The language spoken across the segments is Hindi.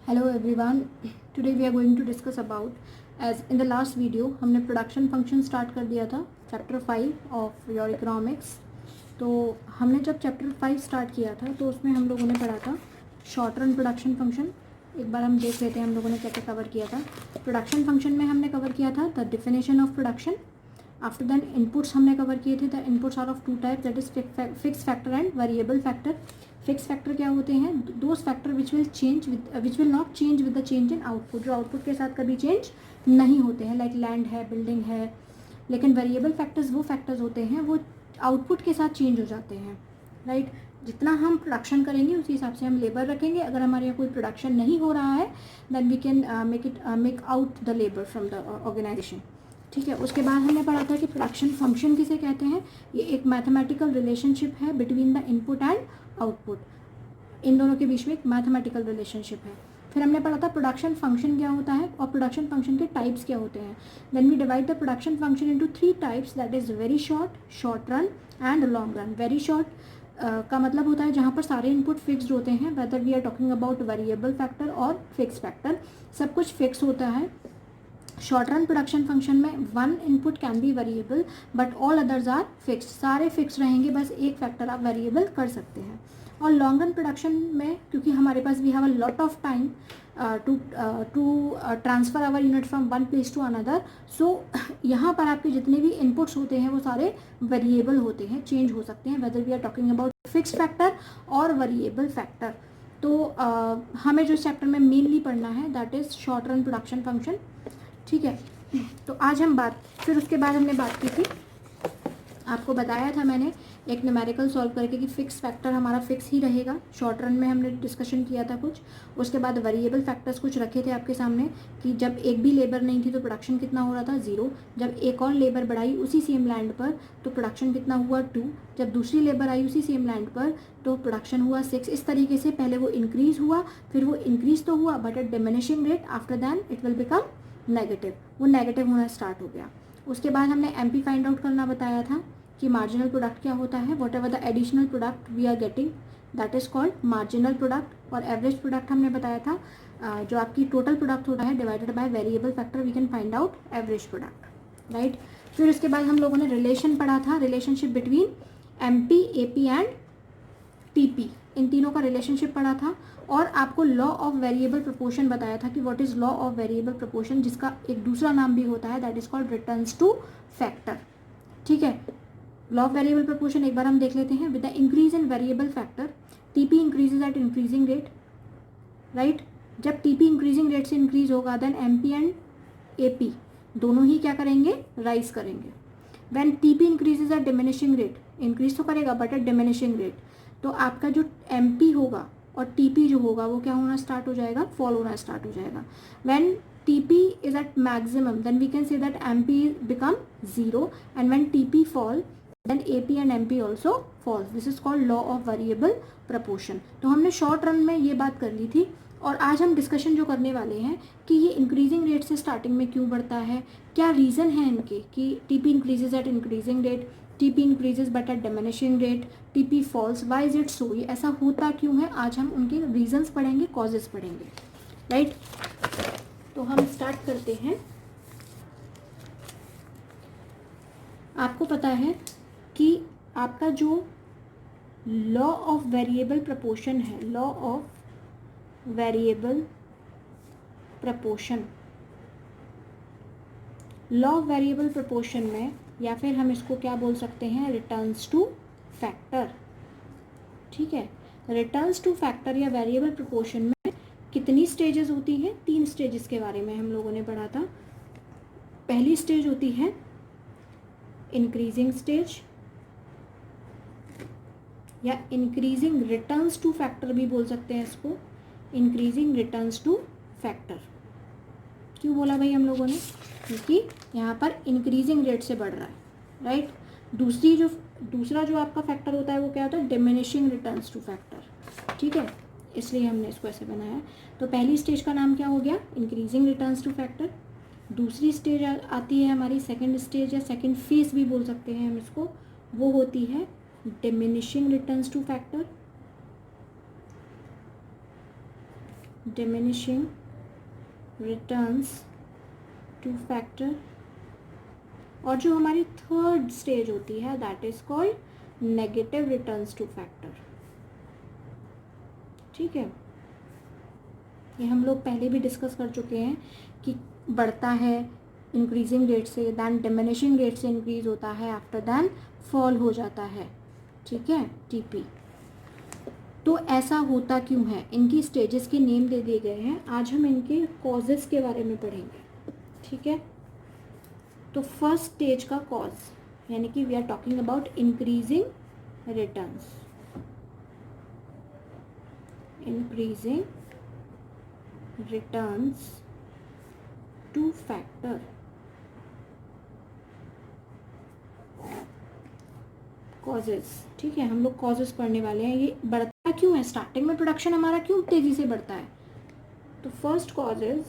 Hello everyone. Today we are going to discuss about, as in the last video हमने प्रोडक्शन फंक्शन स्टार्ट कर दिया था चैप्टर 5 ऑफ योर इकोनॉमिक्स। तो हमने जब चैप्टर 5 स्टार्ट किया था तो उसमें हम लोगों ने पढ़ा था शॉर्ट रन प्रोडक्शन फंक्शन। एक बार हम देख लेते हैं हम लोगों ने क्या क्या कवर किया था। प्रोडक्शन फंक्शन में हमने कवर किया था the definition of production. After than inputs हमने कवर किए थे। The inputs are of two type, that is fix factor and variable factor. Fix factor क्या होते हैं? Those factor which will not change with the change in output, जो आउटपुट के साथ कभी चेंज नहीं होते हैं, लाइक लैंड है, बिल्डिंग है। लेकिन वेरिएबल फैक्टर्स वो फैक्टर्स होते हैं वो आउटपुट के साथ चेंज हो जाते हैं, राइट। जितना हम प्रोडक्शन करेंगे उसी हिसाब से हम लेबर रखेंगे। अगर हमारे यहाँ कोई प्रोडक्शन नहीं हो रहा है then we can make out the labour from the organisation, ठीक है। उसके बाद हमने पढ़ा था कि प्रोडक्शन फंक्शन किसे कहते हैं। ये एक मैथमेटिकल रिलेशनशिप है between the input and output, इन दोनों के बीच में एक मैथमेटिकल रिलेशनशिप है। फिर हमने पढ़ा था प्रोडक्शन फंक्शन क्या होता है और प्रोडक्शन फंक्शन के टाइप्स क्या होते हैं। Then we divide the production function into 3 types, that is very short, short run and long run. Very short का मतलब होता है जहाँ पर सारे इनपुट फिक्स्ड होते हैं, whether we are talking about variable factor और फिक्स फैक्टर, सब कुछ फिक्स होता है। शॉर्ट रन प्रोडक्शन फंक्शन में one input can be variable but all others are fix, सारे फिक्स रहेंगे, बस एक फैक्टर आप वेरिएबल कर सकते हैं। और लॉन्ग रन प्रोडक्शन में क्योंकि हमारे पास we have a lot of time to transfer our unit from one place to another, so यहाँ पर आपके जितने भी इनपुट्स होते हैं वो सारे वेरिएबल होते हैं, चेंज हो सकते हैं, whether we are talking about fix factor और वेरिएबल फैक्टर। तो हमें जो चैप्टर में मेनली पढ़ना है that is short run production function, ठीक है। तो आज हम फिर उसके बाद हमने बात की थी, आपको बताया था मैंने एक न्यूमेरिकल सॉल्व करके कि फिक्स फैक्टर हमारा फिक्स ही रहेगा। शॉर्ट रन में हमने डिस्कशन किया था कुछ। उसके बाद वेरिएबल फैक्टर्स कुछ रखे थे आपके सामने कि जब एक भी लेबर नहीं थी तो प्रोडक्शन कितना हो रहा था 0, जब एक और लेबर बढ़ाई उसी सेम लैंड पर तो प्रोडक्शन कितना हुआ 2, जब दूसरी लेबर आई उसी सेम लैंड पर तो प्रोडक्शन हुआ 6। इस तरीके से पहले वो इंक्रीज़ हुआ, फिर वो इंक्रीज़ तो हुआ but at diminishing rate, after than it will become negative, वो नेगेटिव होना स्टार्ट हो गया। उसके बाद हमने एमपी फाइंड आउट करना बताया था कि मार्जिनल प्रोडक्ट क्या होता है। Whatever the additional product we are getting that is called marginal product. और एवरेज प्रोडक्ट हमने बताया था जो आपकी टोटल प्रोडक्ट होता है divided by variable factor, we can find out average product, right. फिर उसके बाद हम लोगों ने रिलेशन पढ़ा था, relationship between MP, AP and TP, इन तीनों का रिलेशनशिप पढ़ा था। और आपको लॉ ऑफ वेरिएबल प्रोपोर्शन बताया था कि what is law of variable proportion, जिसका एक दूसरा नाम भी होता है that is called returns to factor, ठीक है। लॉ ऑफ वेरिएबल प्रोपोर्शन एक बार हम देख लेते हैं। With the increase in variable factor TP increases at increasing rate, right. जब टीपी इंक्रीजिंग रेट से इंक्रीज होगा देन एमपी एंड एपी दोनों ही क्या करेंगे, राइज करेंगे। When TP increases eight diminishing rate, increase तो करेगा बट एट डिमिनिशिंग रेट, तो आपका जो एमपी होगा और टीपी जो होगा वो क्या होना स्टार्ट हो जाएगा, फॉल होना स्टार्ट हो जाएगा। When TP is at maximum then we can say that MP become 0 and when TP fall then AP and MP also falls. This is called law of variable proportion. तो हमने शॉर्ट रन में ये बात कर ली थी और आज हम डिस्कशन जो करने वाले हैं कि ये इंक्रीजिंग रेट से स्टार्टिंग में क्यों बढ़ता है, क्या रीज़न है इनके कि TP increases at increasing rate, TP increases but at diminishing rate, TP falls, why is it so, ये ऐसा होता क्यों है। आज हम उनके रीजंस पढ़ेंगे, कॉजेज पढ़ेंगे, राइट। तो हम स्टार्ट करते हैं। आपको पता है कि आपका जो लॉ ऑफ वेरिएबल प्रपोर्शन है, law of variable proportion, law of variable proportion में या फिर हम इसको क्या बोल सकते हैं, रिटर्न्स टू फैक्टर, ठीक है। रिटर्न्स टू फैक्टर या वेरिएबल प्रपोर्शन में कितनी स्टेजेस होती हैं, 3 स्टेजेस के बारे में हम लोगों ने पढ़ा था। पहली स्टेज होती है इंक्रीजिंग स्टेज या इंक्रीजिंग रिटर्न्स टू फैक्टर भी बोल सकते हैं इसको, इंक्रीजिंग रिटर्न्स टू फैक्टर। क्यों बोला भाई हम लोगों ने, क्योंकि यहाँ पर इंक्रीजिंग रेट से बढ़ रहा है, राइट। दूसरा जो आपका फैक्टर होता है वो क्या होता है, डिमिनिशिंग रिटर्न्स टू फैक्टर, ठीक है, इसलिए हमने इसको ऐसे बनाया। तो पहली स्टेज का नाम क्या हो गया, इंक्रीजिंग रिटर्न्स टू फैक्टर। दूसरी स्टेज आती है हमारी सेकंड स्टेज या सेकंड फेज भी बोल सकते हैं हम इसको, वो होती है diminishing returns to factor. diminishing returns to factor, और जो हमारी थर्ड स्टेज होती है that is called negative returns to factor. ठीक है, ये हम लोग पहले भी डिस्कस कर चुके हैं कि बढ़ता है इंक्रीजिंग रेट से, दैन डिमिनिशिंग रेट से इंक्रीज होता है, आफ्टर दैन फॉल हो जाता है। ठीक है, टीपी। तो ऐसा होता क्यों है, इनकी स्टेजेस के नेम दे दिए गए हैं। आज हम इनके कॉजेस के बारे में पढ़ेंगे। ठीक है, तो फर्स्ट स्टेज का कॉज, यानी कि we are talking about increasing returns, increasing returns to factor. Causes, ठीक है, हम लोग कॉजेस पढ़ने वाले हैं। ये बढ़ता क्यों है, स्टार्टिंग में प्रोडक्शन हमारा क्यों तेजी से बढ़ता है। तो first cause is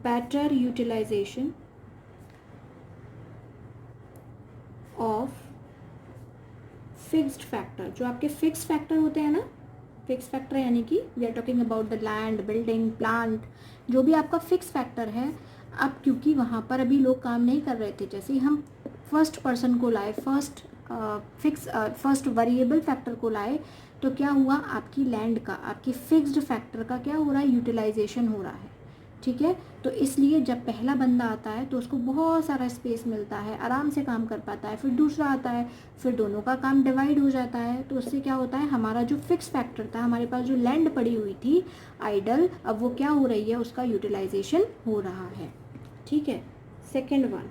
better utilisation of fixed factor. जो आपके फिक्स फैक्टर होते हैं ना, फिक्स फैक्टर यानी कि we are talking about the land, building, plant, जो भी आपका फिक्स फैक्टर है। अब क्योंकि वहाँ पर अभी लोग काम नहीं कर रहे थे, जैसे ही हम फर्स्ट पर्सन को लाए, फर्स्ट वेरिएबल फैक्टर को लाए, तो क्या हुआ, आपकी लैंड का, आपकी फिक्स्ड फैक्टर का क्या हो रहा है, यूटिलाइजेशन हो रहा है। ठीक है, तो इसलिए जब पहला बंदा आता है तो उसको बहुत सारा स्पेस मिलता है, आराम से काम कर पाता है। फिर दूसरा आता है, फिर दोनों का काम डिवाइड हो जाता है। तो उससे क्या होता है, हमारा जो फिक्स फैक्टर था, हमारे पास जो लैंड पड़ी हुई थी आइडल, अब वो क्या हो रही है, उसका यूटिलाइजेशन हो रहा है। ठीक है, second one,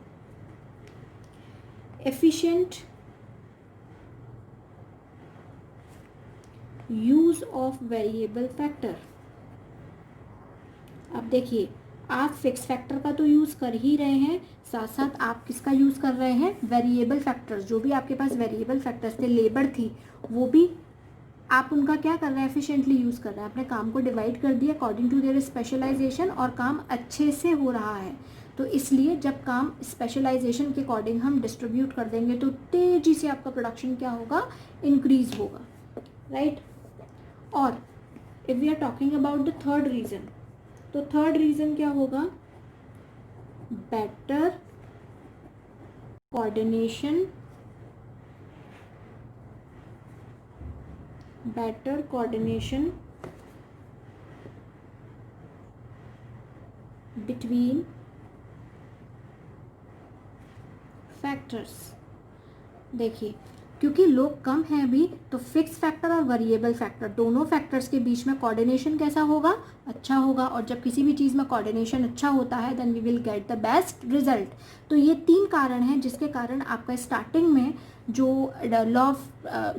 efficient use of variable factor. अब देखिए, आप फिक्स फैक्टर का तो यूज़ कर ही रहे हैं, साथ साथ आप किसका यूज़ कर रहे हैं, वेरिएबल फैक्टर्स। जो भी आपके पास वेरिएबल फैक्टर्स थे, लेबर थी, वो भी आप उनका क्या कर रहे हैं, एफिशिएंटली यूज़ कर रहे हैं। अपने काम को डिवाइड कर दिया अकॉर्डिंग टू देयर स्पेशलाइजेशन, और काम अच्छे से हो रहा है। तो इसलिए जब काम स्पेशलाइजेशन के अकॉर्डिंग हम डिस्ट्रीब्यूट कर देंगे तो तेज़ी से आपका प्रोडक्शन क्या होगा, इंक्रीज होगा, राइट। और if we are talking about the third reason, तो थर्ड रीज़न क्या होगा, better coordination, better coordination between factors. देखिए, क्योंकि लोग कम हैं अभी, तो फिक्स फैक्टर और वेरिएबल फैक्टर दोनों फैक्टर्स के बीच में कोऑर्डिनेशन कैसा होगा, अच्छा होगा। और जब किसी भी चीज़ में कोऑर्डिनेशन अच्छा होता है then we will get the best result. तो ये तीन कारण हैं जिसके कारण आपका स्टार्टिंग में जो लॉ ऑफ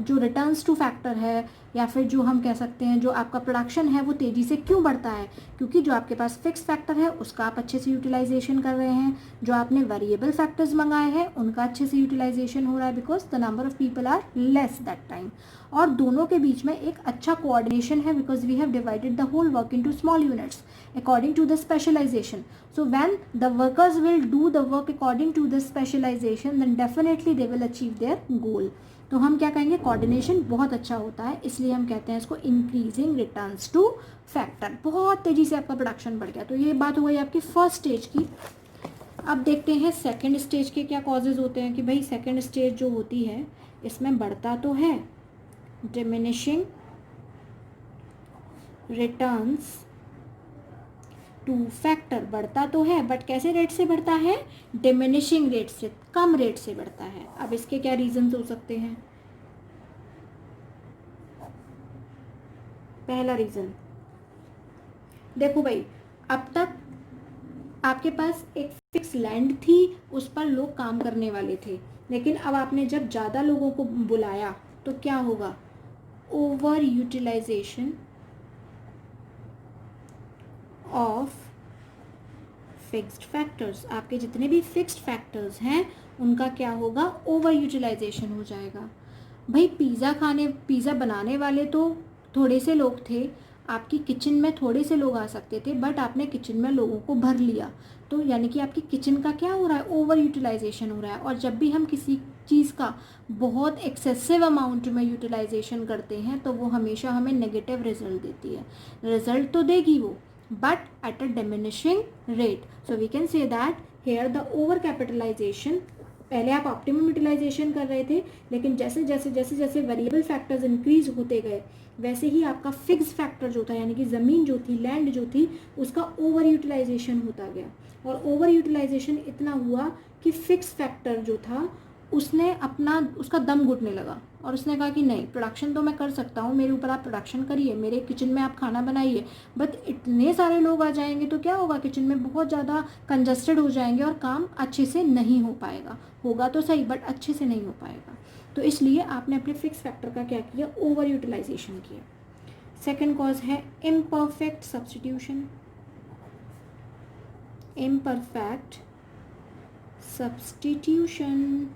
जो रिटर्न्स टू फैक्टर है, या फिर जो हम कह सकते हैं जो आपका प्रोडक्शन है, वो तेज़ी से क्यों बढ़ता है, क्योंकि जो आपके पास फिक्स फैक्टर है उसका आप अच्छे से यूटिलाइजेशन कर रहे हैं, जो आपने वेरिएबल फैक्टर्स मंगाए हैं उनका अच्छे से यूटिलाइजेशन हो रहा है, because the number of people are less that time. और दोनों के बीच में एक अच्छा कोऑर्डिनेशन है, because we have divided the whole work into small units according to the specialization. So when the workers will do the work according to the specialization, then definitely they will achieve their goal. तो हम क्या कहेंगे, कोऑर्डिनेशन बहुत अच्छा होता है, इसलिए हम कहते हैं इसको इंक्रीजिंग रिटर्न्स टू फैक्टर। बहुत तेज़ी से आपका प्रोडक्शन बढ़ गया। तो ये बात हो गई आपकी फर्स्ट स्टेज की। अब देखते हैं सेकंड स्टेज के क्या कॉजेज होते हैं। कि भाई सेकंड स्टेज जो होती है इसमें बढ़ता तो है, डिमिनिशिंग रिटर्न्स टू फैक्टर, बढ़ता तो है बट कैसे रेट से बढ़ता है, डिमिनिशिंग रेट से, कम रेट से बढ़ता है। अब इसके क्या रीजंस हो सकते हैं। पहला रीजन, देखो भाई, अब तक आपके पास एक फिक्स लैंड थी, उस पर लोग काम करने वाले थे, लेकिन अब आपने जब ज़्यादा लोगों को बुलाया तो क्या होगा, over utilisation of fixed factors. आपके जितने भी फिक्स्ड फैक्टर्स हैं उनका क्या होगा, ओवर यूटिलाइजेशन हो जाएगा। भाई पिज़्ज़ा बनाने वाले तो थोड़े से लोग थे, आपकी किचन में थोड़े से लोग आ सकते थे, बट आपने किचन में लोगों को भर लिया, तो यानी कि आपकी किचन का क्या हो रहा है, ओवर यूटिलाइजेशन हो रहा है। और जब भी हम किसी चीज़ का बहुत एक्सेसिव अमाउंट में यूटिलाइजेशन करते हैं तो वो हमेशा हमें नेगेटिव रिजल्ट देती है। रिजल्ट तो देगी वो, but at a diminishing rate. So we can say that here the over capitalisation, पहले आप ऑप्टिमम यूटिलाइजेशन कर रहे थे, लेकिन जैसे जैसे जैसे जैसे वेरिएबल फैक्टर्स इंक्रीज होते गए वैसे ही आपका फिक्स फैक्टर जो था, यानी कि ज़मीन जो थी, लैंड जो थी, उसका ओवर यूटिलाइजेशन होता गया। और ओवर यूटिलाइजेशन इतना हुआ कि फिक्स फैक्टर जो था उसने उसका दम घुटने लगा और उसने कहा कि नहीं, प्रोडक्शन तो मैं कर सकता हूँ, मेरे ऊपर आप प्रोडक्शन करिए, मेरे किचन में आप खाना बनाइए, बट इतने सारे लोग आ जाएंगे तो क्या होगा, किचन में बहुत ज़्यादा कंजस्टेड हो जाएंगे और काम अच्छे से नहीं हो पाएगा। होगा तो सही बट अच्छे से नहीं हो पाएगा। तो इसलिए आपने अपने फिक्स फैक्टर का क्या किया, ओवर यूटिलाइजेशन किया। सेकेंड कॉज है इम्परफेक्ट सब्स्टिट्यूशन। इम्परफेक्ट सब्स्टिट्यूशन,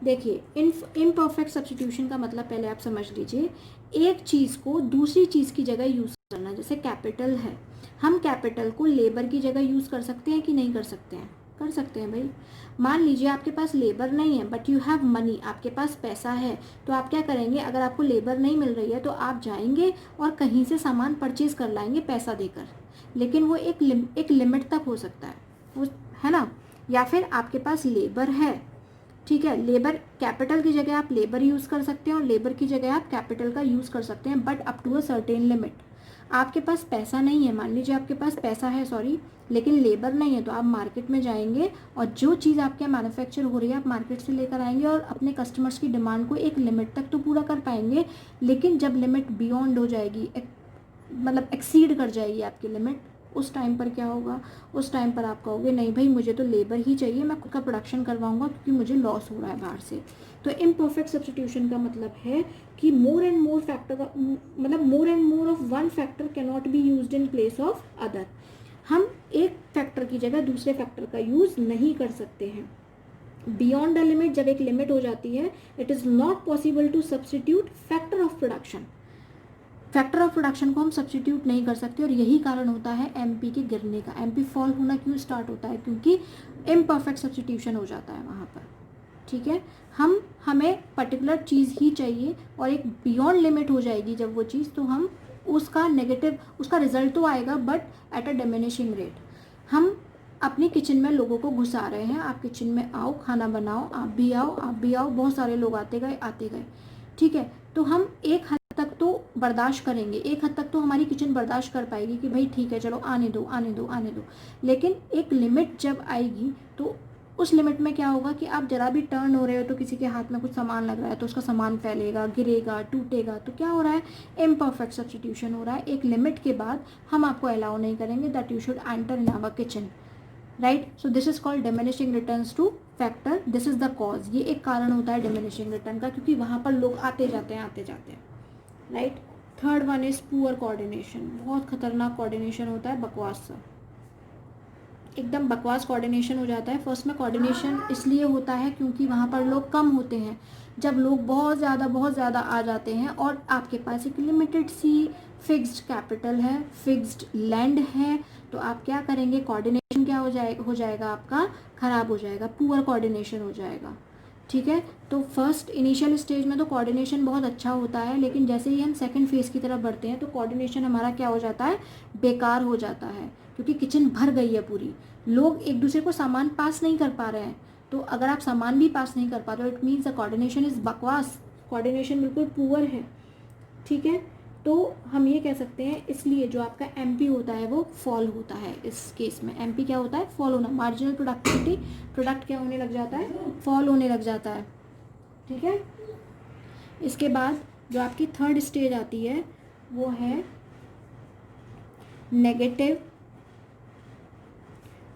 देखिए इम्परफेक्ट सब्स्टिट्यूशन का मतलब पहले आप समझ लीजिए, एक चीज़ को दूसरी चीज़ की जगह यूज़ करना। जैसे कैपिटल है, हम कैपिटल को लेबर की जगह यूज़ कर सकते हैं कि नहीं कर सकते हैं? कर सकते हैं भाई। मान लीजिए आपके पास लेबर नहीं है बट यू हैव मनी, आपके पास पैसा है, तो आप क्या करेंगे, अगर आपको लेबर नहीं मिल रही है तो आप जाएंगे और कहीं से सामान परचेज कर लाएंगे पैसा देकर, लेकिन वो एक लिमिट तक हो सकता है, वो है ना। या फिर आपके पास लेबर है, ठीक है, लेबर कैपिटल की जगह आप लेबर यूज़ कर सकते हैं और लेबर की जगह आप कैपिटल का यूज़ कर सकते हैं, but up to a certain limit. आपके पास पैसा नहीं है, मान लीजिए आपके पास पैसा है सॉरी, लेकिन लेबर नहीं है, तो आप मार्केट में जाएंगे और जो चीज़ आपके मैन्युफैक्चर हो रही है आप मार्केट से लेकर आएंगे और अपने कस्टमर्स की डिमांड को एक लिमिट तक तो पूरा कर पाएंगे, लेकिन जब लिमिट बियॉन्ड हो जाएगी, मतलब एक्सीड कर जाएगी आपकी लिमिट, उस टाइम पर क्या होगा, उस टाइम पर आप कहोगे नहीं भाई मुझे तो लेबर ही चाहिए, मैं खुद का प्रोडक्शन करवाऊंगा क्योंकि मुझे लॉस हो रहा है बाहर से। तो इम्परफेक्ट सब्स्टिट्यूशन का मतलब है कि मोर एंड मोर फैक्टर का मतलब more and more of one factor can not be used in place of other. हम एक फैक्टर की जगह दूसरे फैक्टर का यूज़ नहीं कर सकते हैं। बियॉन्ड द लिमिट, जब एक लिमिट हो जाती है, it is not possible to substitute factor of production. Factor of production को हम सब्स्टिट्यूट नहीं कर सकते और यही कारण होता है एमपी के गिरने का। एमपी फॉल होना क्यों स्टार्ट होता है, क्योंकि इम्परफेक्ट सब्स्टिट्यूशन हो जाता है वहाँ पर, ठीक है। हमें पर्टिकुलर चीज़ ही चाहिए और एक बियॉन्ड लिमिट हो जाएगी जब वो चीज़, तो हम उसका नेगेटिव, उसका रिजल्ट तो आएगा but at a diminishing rate. हम अपनी किचन में लोगों को घुसा रहे हैं, आप किचन में आओ, खाना बनाओ, आप भी आओ, बहुत सारे लोग आते गए, ठीक है। तो हम एक हद तक तो बर्दाश्त करेंगे, एक हद तक तो हमारी किचन बर्दाश्त कर पाएगी कि भाई ठीक है चलो आने दो, लेकिन एक लिमिट जब आएगी तो उस लिमिट में क्या होगा कि आप जरा भी टर्न हो रहे हो तो किसी के हाथ में कुछ सामान लग रहा है तो उसका सामान फैलेगा, गिरेगा, टूटेगा, तो क्या हो रहा है, इम्परफेक्ट सब्स्टिट्यूशन हो रहा है। एक लिमिट के बाद हम आपको अलाउ नहीं करेंगे that you should enter in our kitchen, right. So this is called diminishing returns to factor, this is the cause. ये एक कारण होता है डिमिनिशिंग रिटर्न का, क्योंकि वहाँ पर लोग आते जाते हैं, right. Third one is poor coordination. बहुत खतरनाक कोऑर्डिनेशन होता है, बकवास सा, एकदम बकवास कोऑर्डिनेशन हो जाता है। फर्स्ट में कोऑर्डिनेशन इसलिए होता है क्योंकि वहाँ पर लोग कम होते हैं। जब लोग बहुत ज़्यादा आ जाते हैं और आपके पास एक लिमिटेड सी फिक्स्ड कैपिटल है, फिक्स्ड लैंड है, तो आप क्या करेंगे, कोऑर्डिनेशन क्या हो जाएगा आपका, ख़राब हो जाएगा, पुअर कोऑर्डिनेशन हो जाएगा, ठीक है। तो फर्स्ट इनिशियल स्टेज में तो कोऑर्डिनेशन बहुत अच्छा होता है, लेकिन जैसे ही हम सेकंड फेज़ की तरफ बढ़ते हैं तो कोऑर्डिनेशन हमारा क्या हो जाता है, बेकार हो जाता है, क्योंकि किचन भर गई है पूरी, लोग एक दूसरे को सामान पास नहीं कर पा रहे हैं। तो अगर आप सामान भी पास नहीं कर पा रहे हो, it means the coordination is बकवास, कोऑर्डिनेशन बिल्कुल पुअर है, ठीक है। तो हम ये कह सकते हैं, इसलिए जो आपका एमपी होता है वो फॉल होता है। इस केस में एमपी क्या होता है, फॉल होना, मार्जिनल प्रोडक्टिविटी, प्रोडक्ट क्या होने लग जाता है, फॉल होने लग जाता है, ठीक है। इसके बाद जो आपकी थर्ड स्टेज आती है वो है नेगेटिव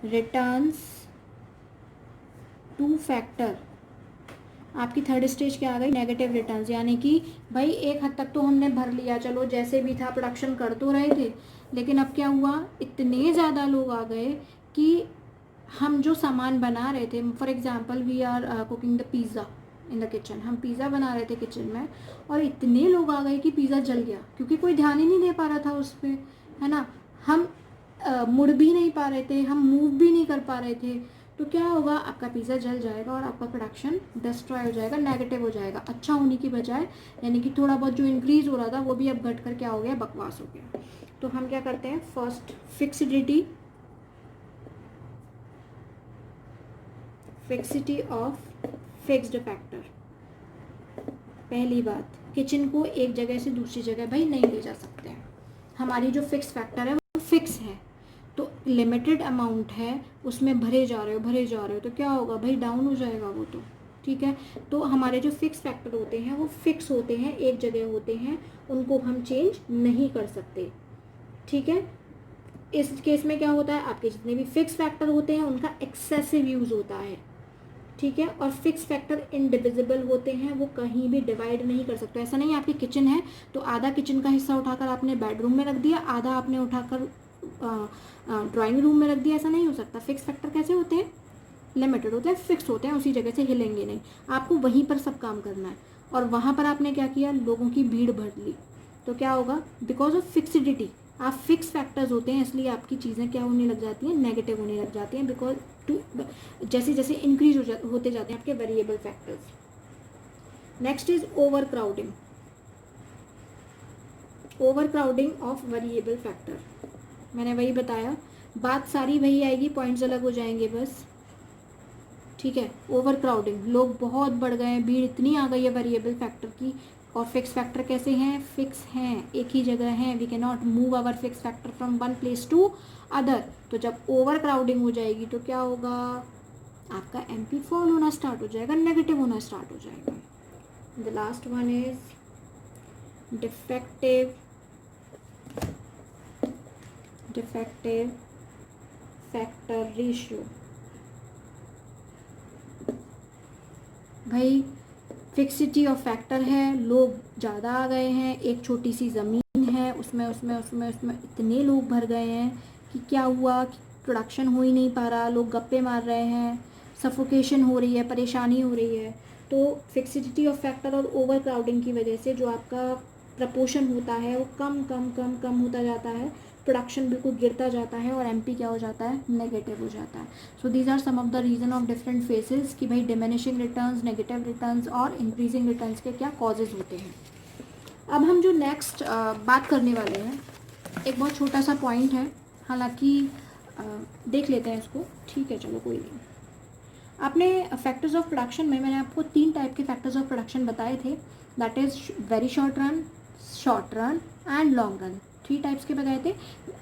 रिटर्न्स टू फैक्टर। आपकी थर्ड स्टेज क्या आ गई, नेगेटिव रिटर्न्स, यानी कि भाई एक हद तक तो हमने भर लिया, चलो जैसे भी था प्रोडक्शन कर तो रहे थे, लेकिन अब क्या हुआ, इतने ज़्यादा लोग आ गए कि हम जो सामान बना रहे थे, for example we are cooking the pizza in the kitchen, हम पिज़्ज़ा बना रहे थे किचन में और इतने लोग आ गए कि पिज़्ज़ा जल गया, क्योंकि कोई ध्यान ही नहीं दे पा रहा था उस पर, है ना। हम मुड़ भी नहीं पा रहे थे, हम मूव भी नहीं कर पा रहे थे, तो क्या होगा, आपका पिज़्ज़ा जल जाएगा और आपका प्रोडक्शन डिस्ट्रॉय हो जाएगा, नेगेटिव हो जाएगा, अच्छा होने की बजाय, यानी कि थोड़ा बहुत जो इंक्रीज़ हो रहा था वो भी अब घट कर क्या हो गया, बकवास हो गया। तो हम क्या करते हैं, first fixity of fixed factor. पहली बात, किचन को एक जगह से दूसरी जगह भाई नहीं ले जा सकते हैं, हमारी जो फिक्स फैक्टर है वो फिक्स है, तो लिमिटेड अमाउंट है, उसमें भरे जा रहे हो तो क्या होगा भाई, डाउन हो जाएगा वो तो, ठीक है। तो हमारे जो फिक्स फैक्टर होते हैं वो फिक्स होते हैं, एक जगह होते हैं, उनको हम चेंज नहीं कर सकते, ठीक है। इस केस में क्या होता है, आपके जितने भी फिक्स फैक्टर होते हैं उनका एक्सेसिव यूज़ होता है, ठीक है। और फिक्स फैक्टर इनडिविजिबल होते हैं, वो कहीं भी डिवाइड नहीं कर सकते। ऐसा नहीं है आपकी किचन है तो आधा किचन का हिस्सा उठाकर आपने बेडरूम में रख दिया, आधा आपने उठाकर ड्राइंग रूम में रख दिया, ऐसा नहीं हो सकता। फिक्स फैक्टर कैसे होते हैं, लिमिटेड होते हैं, फिक्स होते हैं, उसी जगह से हिलेंगे नहीं, आपको वहीं पर सब काम करना है। और वहाँ पर आपने क्या किया, लोगों की भीड़ भर ली, तो क्या होगा, बिकॉज ऑफ फिक्सिडिटी, आप फिक्स फैक्टर्स होते हैं इसलिए आपकी चीज़ें क्या होने लग जाती हैं, नेगेटिव होने लग जाती हैं, बिकॉज टू जैसे जैसे इंक्रीज होते जाते हैं आपके variable factors. Next is over crowding of variable factor. मैंने वही बताया, बात सारी वही आएगी, पॉइंट्स अलग हो जाएंगे बस, ठीक है। ओवर क्राउडिंग, लोग बहुत बढ़ गए हैं, भीड़ इतनी आ गई है वेरिएबल फैक्टर की। और फिक्स फैक्टर कैसे हैं, फिक्स हैं, एक ही जगह हैं, we can not move our fix factor from one place to other. तो जब ओवर क्राउडिंग हो जाएगी तो क्या होगा, आपका एमपी फॉल होना स्टार्ट हो जाएगा, नेगेटिव होना स्टार्ट हो जाएगा। The last one is defective factor ratio. भाई फिक्सिटी ऑफ फैक्टर है, लोग ज़्यादा आ गए हैं, एक छोटी सी ज़मीन है, उसमें इतने लोग भर गए हैं कि क्या हुआ, कि प्रोडक्शन हो ही नहीं पा रहा, लोग गप्पे मार रहे हैं, सफोकेशन हो रही है, परेशानी हो रही है। तो फिक्सिटी ऑफ फैक्टर और ओवर क्राउडिंग की वजह से जो आपका प्रपोर्शन होता है वो कम होता जाता है, प्रोडक्शन बिल्कुल गिरता जाता है और एमपी क्या हो जाता है, नेगेटिव हो जाता है। So these are some of the reason of different phases कि भाई डिमिनिशिंग रिटर्न्स, नेगेटिव रिटर्न्स और इंक्रीजिंग रिटर्न्स के क्या कॉजेज होते हैं। अब हम जो नेक्स्ट बात करने वाले हैं, एक बहुत छोटा सा पॉइंट है, हालांकि देख लेते हैं इसको, ठीक है, चलो कोई नहीं। आपने फैक्टर्स ऑफ प्रोडक्शन में मैंने आपको 3 टाइप के फैक्टर्स ऑफ प्रोडक्शन बताए थे, that is very short run and long run. 3 types के बताए थे।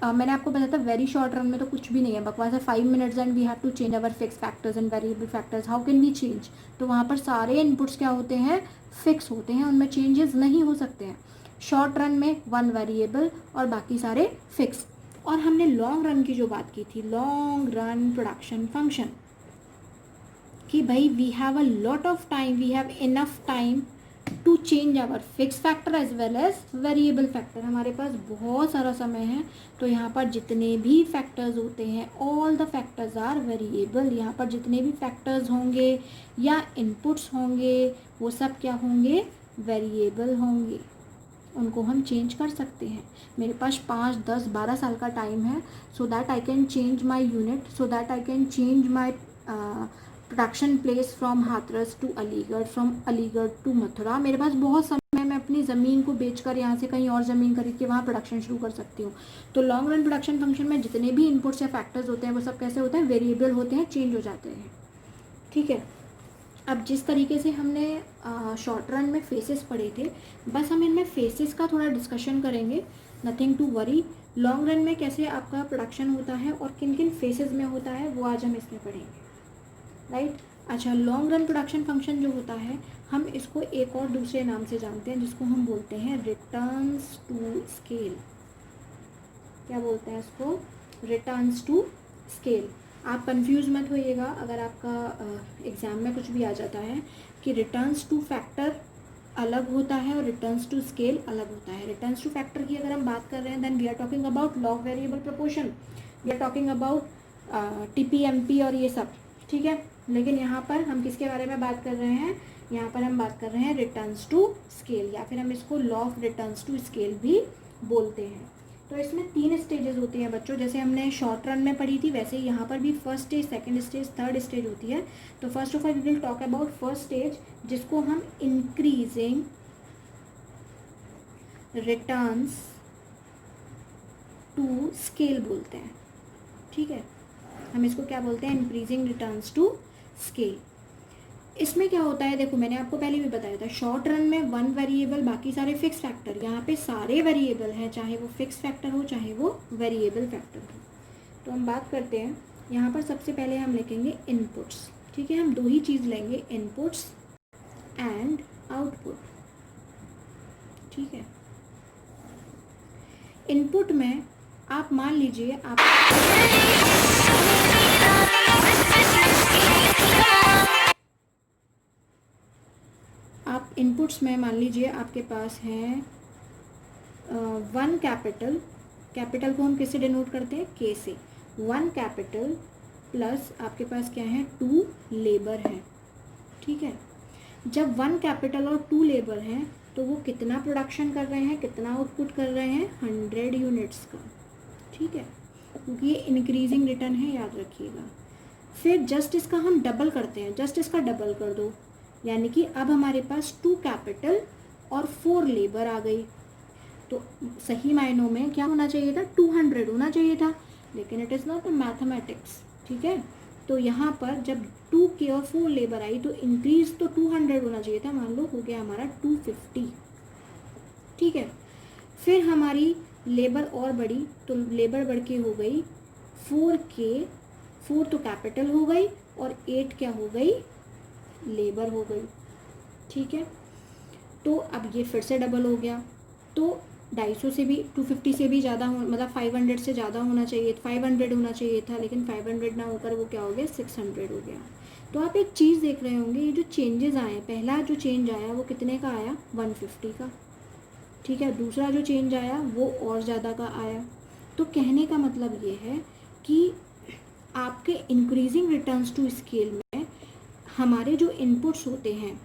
मैंने आपको बताया था वेरी शॉर्ट रन में तो कुछ भी नहीं है, बकवास है, 5 minutes and we have to change our fix factors and variable factors, how can we change. तो वहाँ पर सारे इनपुट्स क्या होते हैं, फिक्स होते हैं, उनमें चेंजेस नहीं हो सकते हैं। शॉर्ट रन में 1 वेरिएबल और बाकी सारे फिक्स। और हमने लॉन्ग रन की जो बात की थी, लॉन्ग रन प्रोडक्शन फंक्शन, कि भाई we have a lot of time, we have enough time to change our fix factor as well as variable factor. हमारे पास बहुत सारा समय है, तो यहाँ पर जितने भी फैक्टर्स होते हैं, all the factors are variable. यहाँ पर जितने भी फैक्टर्स होंगे या इनपुट्स होंगे वो सब क्या होंगे, वेरिएबल होंगे, उनको हम चेंज कर सकते हैं। मेरे पास 5, 10, 12 साल का टाइम है, so that I can change my unit, so that I can change my production place from Hathras to Aligarh, from Aligarh to Mathura. मेरे पास बहुत समय, मैं अपनी ज़मीन को बेचकर यहाँ से कहीं और ज़मीन खरीद के वहाँ प्रोडक्शन शुरू कर सकती हूँ। तो लॉन्ग रन प्रोडक्शन फंक्शन में जितने भी इनपुट्स या फैक्टर्स होते हैं वो सब कैसे होते हैं, वेरिएबल होते हैं, चेंज हो जाते हैं, ठीक है। अब जिस तरीके से हमने शॉर्ट रन में फेसेस पढ़े थे, बस हम इनमें फेसेस का थोड़ा डिस्कशन करेंगे, nothing to worry. Long run में कैसे आपका प्रोडक्शन होता है और किन किन फेसेस में होता है वो आज हम इसमें पढ़ेंगे, राइट। अच्छा, लॉन्ग रन प्रोडक्शन फंक्शन जो होता है, हम इसको एक और दूसरे नाम से जानते हैं, जिसको हम बोलते हैं रिटर्न्स टू स्केल। क्या बोलते हैं इसको, रिटर्न्स टू स्केल। आप कंफ्यूज मत होइएगा अगर आपका एग्ज़ाम में कुछ भी आ जाता है कि रिटर्न्स टू फैक्टर अलग होता है और रिटर्न्स टू स्केल अलग होता है। रिटर्न्स टू फैक्टर की अगर हम बात कर रहे हैं, then we are talking about log variable proportion, we are talking about TP, MP और ये सब, ठीक है। लेकिन यहाँ पर हम किसके बारे में बात कर रहे हैं, यहाँ पर हम बात कर रहे हैं रिटर्न्स टू स्केल, या फिर हम इसको law of returns to scale भी बोलते हैं। तो इसमें 3 स्टेजेस होती हैं बच्चों, जैसे हमने शॉर्ट रन में पढ़ी थी वैसे ही यहाँ पर भी first stage, second stage, third stage होती है। तो first of all we will talk about first stage, जिसको हम इंक्रीजिंग रिटर्न्स टू स्केल बोलते हैं। ठीक है, हम इसको क्या बोलते हैं, इंक्रीजिंग रिटर्न्स टू स्केल। इसमें क्या होता है, देखो मैंने आपको पहले भी बताया था, शॉर्ट रन में 1 वेरिएबल, बाकी सारे फिक्स फैक्टर। यहाँ पे सारे वेरिएबल हैं, चाहे वो फिक्स फैक्टर हो चाहे वो वेरिएबल फैक्टर हो। तो हम बात करते हैं, यहाँ पर सबसे पहले हम लिखेंगे इनपुट्स। ठीक है, हम 2 ही चीज़ लेंगे, इनपुट्स एंड आउटपुट। ठीक है, इनपुट में आप मान लीजिए आप इनपुट्स में मान लीजिए आपके पास है 1 कैपिटल, कैपिटल को हम किससे डिनोट करते हैं, के से। 1 कैपिटल प्लस आपके पास क्या है, 2 लेबर है। ठीक है, जब 1 कैपिटल और 2 लेबर हैं तो वो कितना प्रोडक्शन कर रहे हैं, कितना आउटपुट कर रहे हैं, 100 यूनिट्स का। ठीक है, क्योंकि ये इंक्रीजिंग रिटर्न है, याद रखिएगा। फिर जस्ट इसका हम डबल करते हैं, जस्ट इसका डबल कर दो, यानी कि अब हमारे पास 2 कैपिटल और 4 लेबर आ गई। तो सही मायनों में क्या होना चाहिए था, 200 होना चाहिए था, लेकिन it is not a mathematics. ठीक है, तो यहाँ पर जब 2 के और 4 लेबर आई तो इंक्रीज तो 200 होना चाहिए था, मान लो हो गया हमारा 250। ठीक है, फिर हमारी लेबर और बढ़ी, तो लेबर बढ़ के हो गई 4K, 4 तो कैपिटल हो गई और 8 क्या हो गई, लेबर हो गई। ठीक है, तो अब ये फिर से डबल हो गया, तो 250 से भी 250 से भी ज़्यादा हो, मतलब 500 से ज़्यादा होना चाहिए, 500 होना चाहिए था, लेकिन 500 ना होकर वो क्या हो गया, 600 हो गया। तो आप एक चीज़ देख रहे होंगे, ये जो चेंजेस आए, पहला जो चेंज आया वो कितने का आया, 150 का। ठीक है, दूसरा जो चेंज आया वो और ज़्यादा का आया। तो कहने का मतलब ये है कि आपके इंक्रीजिंग रिटर्न्स टू स्केल में हमारे जो इनपुट्स होते हैं,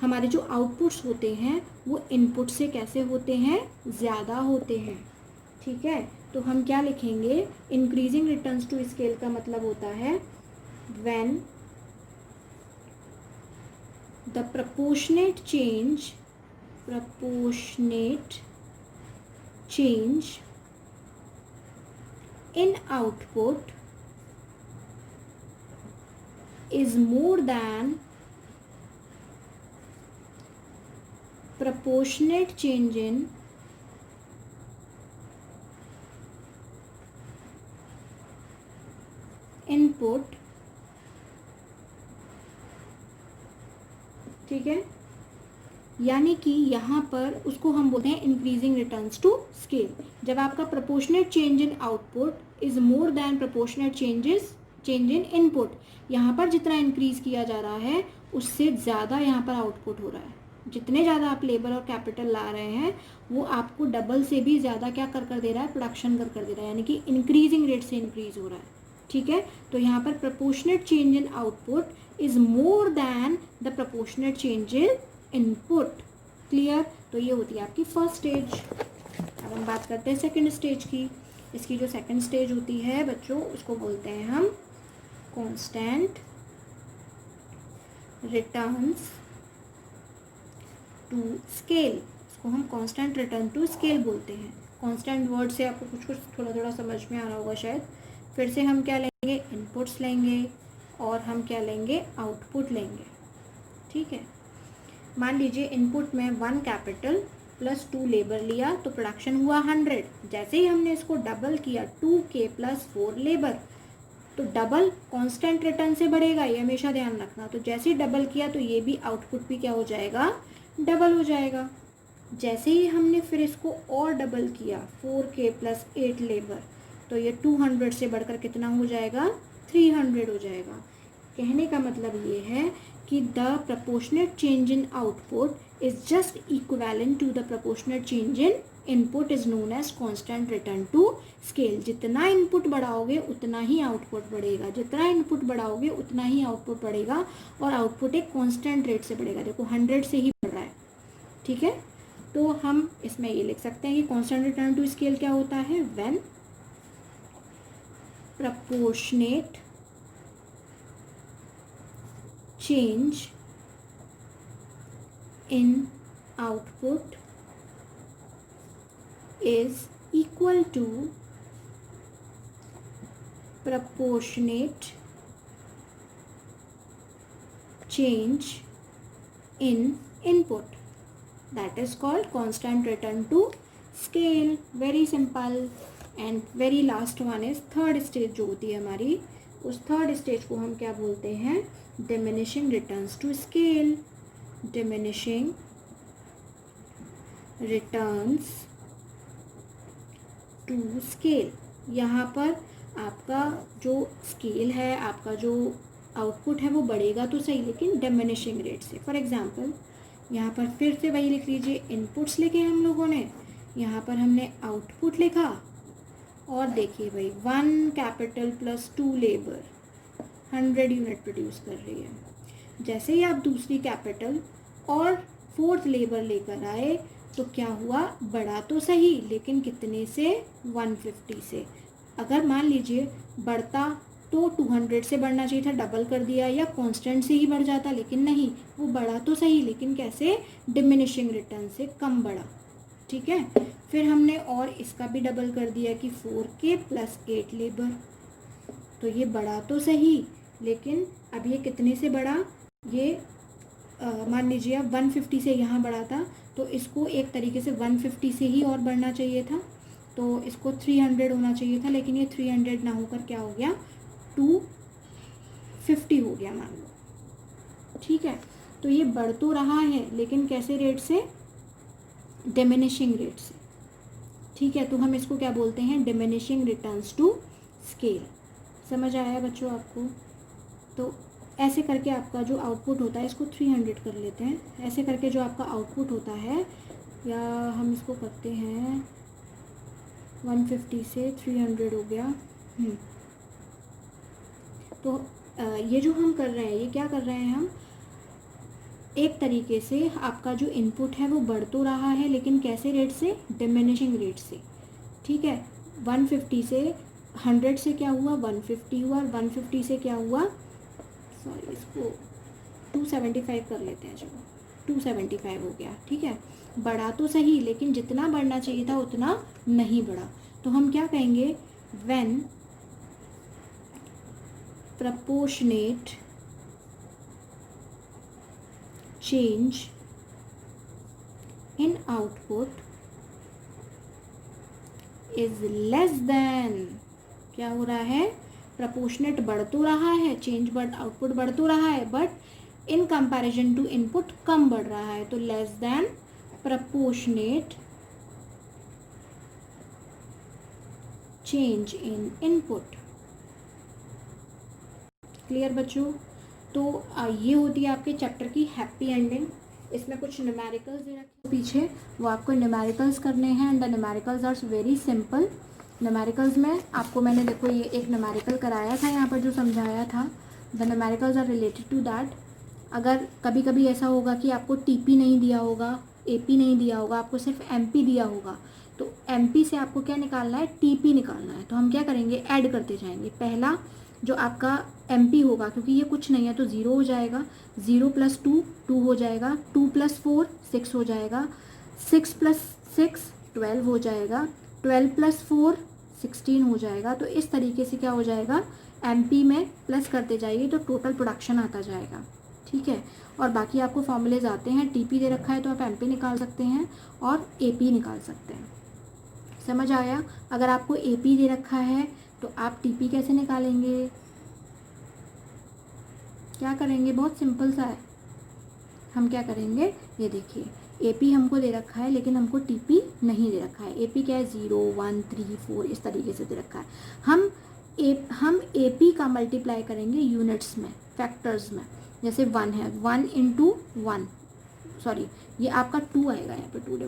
हमारे जो आउटपुट्स होते हैं, वो इनपुट से कैसे होते हैं, ज़्यादा होते हैं। ठीक है, तो हम क्या लिखेंगे, इंक्रीजिंग रिटर्न्स टू स्केल का मतलब होता है when the proportionate change in output is more than proportionate change in input। ठीक है, यानी कि यहाँ पर उसको हम बोलते हैं इंक्रीजिंग रिटर्न्स टू स्केल। जब आपका proportionate change in output is more than proportionate change in input, यहाँ पर जितना इंक्रीज किया जा रहा है उससे ज़्यादा यहाँ पर आउटपुट हो रहा है। जितने ज़्यादा आप लेबर और कैपिटल ला रहे हैं वो आपको डबल से भी ज़्यादा क्या कर दे रहा है, प्रोडक्शन कर दे रहा है, यानी कि इंक्रीजिंग रेट से इंक्रीज हो रहा है। ठीक है, तो यहाँ पर proportionate change in output is more then the proportionate change in input. Clear, तो ये होती है आपकी फर्स्ट स्टेज। अब हम बात करते हैं सेकंड स्टेज की। इसकी जो सेकंड स्टेज होती है बच्चों, उसको बोलते हैं हम कांस्टेंट रिटर्न्स टू स्केल। इसको हम कांस्टेंट रिटर्न टू स्केल बोलते हैं। कांस्टेंट वर्ड से आपको कुछ थोड़ा समझ में आ रहा होगा शायद। फिर से हम क्या लेंगे, इनपुट्स लेंगे और हम क्या लेंगे, आउटपुट लेंगे। ठीक है, मान लीजिए इनपुट में 1 कैपिटल प्लस 2 लेबर लिया तो प्रोडक्शन हुआ 100। जैसे ही हमने इसको डबल किया 2K प्लस 4 लेबर, तो डबल कांस्टेंट रिटर्न से बढ़ेगा, ये हमेशा ध्यान रखना। तो जैसे ही डबल किया तो ये भी आउटपुट भी क्या हो जाएगा, डबल हो जाएगा। जैसे ही हमने फिर इसको और डबल किया 4K प्लस 8 लेबर, तो ये 200 से बढ़कर कितना हो जाएगा, 300 हो जाएगा। कहने का मतलब ये है कि the proportionate change in output is just equivalent to the proportionate change in input is known as constant return to scale। जितना इनपुट बढ़ाओगे उतना ही आउटपुट बढ़ेगा, जितना इनपुट बढ़ाओगे उतना ही आउटपुट बढ़ेगा, और आउटपुट एक कांस्टेंट रेट से बढ़ेगा। देखो 100 से ही बढ़ रहा है। ठीक है, तो हम इसमें ये लिख सकते हैं कि कांस्टेंट रिटर्न टू स्केल क्या होता है, when proportionate change in output is equal to proportionate change in input. That is called constant return to scale. Very simple. And very last one is third stage जो होती है हमारी, उस थर्ड स्टेज को हम क्या बोलते हैं, diminishing returns to scale. Diminishing returns to scale. यहाँ पर आपका जो स्केल है, आपका जो आउटपुट है वो बढ़ेगा तो सही, लेकिन डिमिनिशिंग रेट से. फॉर एग्जांपल यहाँ पर फिर से वही लिख लीजिए, इनपुट्स लिखे हम लोगों ने, यहाँ पर हमने आउटपुट लिखा, और देखिए भाई 1 capital plus 2 labour 100 unit produce कर रही है. जैसे ही आप दूसरी कैपिटल और 4th लेबर लेकर आए तो क्या हुआ, बढ़ा तो सही लेकिन कितने से, 150 से. अगर मान लीजिए बढ़ता तो 200 से बढ़ना चाहिए था, डबल कर दिया, या कांस्टेंट से ही बढ़ जाता, लेकिन नहीं, वो बढ़ा तो सही लेकिन कैसे, डिमिनिशिंग रिटर्न से कम बढ़ा. ठीक है. फिर हमने और इसका भी डबल कर दिया कि 4K प्लस 8 लेबर, तो ये बढ़ा तो सही लेकिन अब ये कितने से बढ़ा, ये मान लीजिए अब 150 से यहाँ बढ़ा था, तो इसको एक तरीके से 150 से ही और बढ़ना चाहिए था, तो इसको 300 होना चाहिए था, लेकिन ये 300 ना होकर क्या हो गया, 250 हो गया मान लो. ठीक है. तो ये बढ़ तो रहा है लेकिन कैसे रेट से, डिमिनिशिंग रेट से. ठीक है. तो हम इसको क्या बोलते हैं, डिमिनिशिंग रिटर्न्स टू स्केल. समझ आया बच्चों आपको. तो ऐसे करके आपका जो आउटपुट होता है, इसको 300 कर लेते हैं, ऐसे करके जो आपका आउटपुट होता है, या हम इसको करते हैं 150 से 300 हो गया. तो ये जो हम कर रहे हैं, ये क्या कर रहे हैं हम, एक तरीके से आपका जो इनपुट है वो बढ़ तो रहा है लेकिन कैसे रेट से, डिमिनिशिंग रेट से. ठीक है. 150 से 100 से क्या हुआ, 150 हुआ, 150 से क्या हुआ, सॉरी इसको 275 कर लेते हैं, चलो 275 हो गया. ठीक है. बढ़ा तो सही लेकिन जितना बढ़ना चाहिए था उतना नहीं बढ़ा. तो हम क्या कहेंगे, when proportionate change in output is less than, क्या हो रहा है, प्रपोर्शनेट बढ़ तो रहा है, चेंज आउटपुट बढ़ तो रहा है, but in comparison to input कम बढ़ रहा है, तो less than proportionate change in input. Clear बच्चों. तो ये होती है आपके चैप्टर की हैप्पी एंडिंग. इसमें कुछ न्यूमेरिकल्स दे रखे पीछे, वो आपको न्यूमेरिकल्स करने हैं. And the numericals are very simple. Numericals में आपको मैंने देखो ये एक न्यूमेरिकल कराया था यहाँ पर जो समझाया था. The numericals are related to that. अगर कभी कभी ऐसा होगा कि आपको टीपी नहीं दिया होगा, एपी नहीं दिया होगा, आपको सिर्फ एमपी दिया होगा, तो एमपी से आपको क्या निकालना है, टीपी निकालना है. तो हम क्या करेंगे, ऐड करते जाएंगे. पहला जो आपका एमपी होगा, क्योंकि ये कुछ नहीं है तो 0 हो जाएगा, 0 + 2 2 हो जाएगा, 2 + 4 6 हो जाएगा, 6 + 6 12 हो जाएगा, 12 + 4 16 हो जाएगा. तो इस तरीके से क्या हो जाएगा, एमपी में प्लस करते जाइए तो टोटल प्रोडक्शन आता जाएगा. ठीक है. और बाकी आपको फॉर्मूलेज आते हैं. टीपी दे रखा है तो आप एमपी निकाल सकते हैं और एपी निकाल सकते हैं. समझ आया. अगर आपको एपी दे रखा है तो आप टीपी कैसे निकालेंगे, क्या करेंगे, बहुत सिंपल सा है. हम क्या करेंगे, ये देखिए एपी हमको दे रखा है लेकिन हमको टीपी नहीं दे रखा है. एपी क्या है, 0 1 3 4 इस तरीके से दे रखा है. हम एपी का मल्टीप्लाई करेंगे यूनिट्स में, फैक्टर्स में. जैसे 1 है, 1 × 1, सॉरी ये आपका 2 आएगा यहाँ पे, 2 /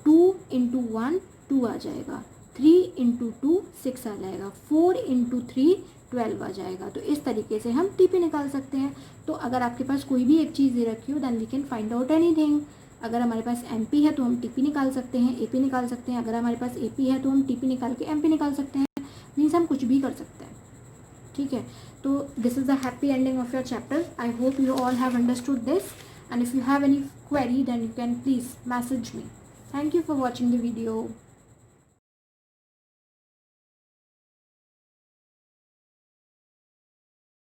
2, 2 × 1 2 आ जाएगा, 3 × 2 6 आ जाएगा, 4 × 3 12 आ जाएगा. तो इस तरीके से हम टीपी निकाल सकते हैं. तो अगर आपके पास कोई भी एक चीज़ दे रखी हो, then we can find out anything. अगर हमारे पास MP है तो हम TP निकाल सकते हैं, AP निकाल सकते हैं, अगर हमारे पास AP है तो हम TP निकाल के MP निकाल सकते हैं, मीन्स हम कुछ भी कर सकते हैं, ठीक है। तो this is the happy ending of your chapter. I hope you all have understood this, and if you have any query then you can please message me. Thank you for watching the video.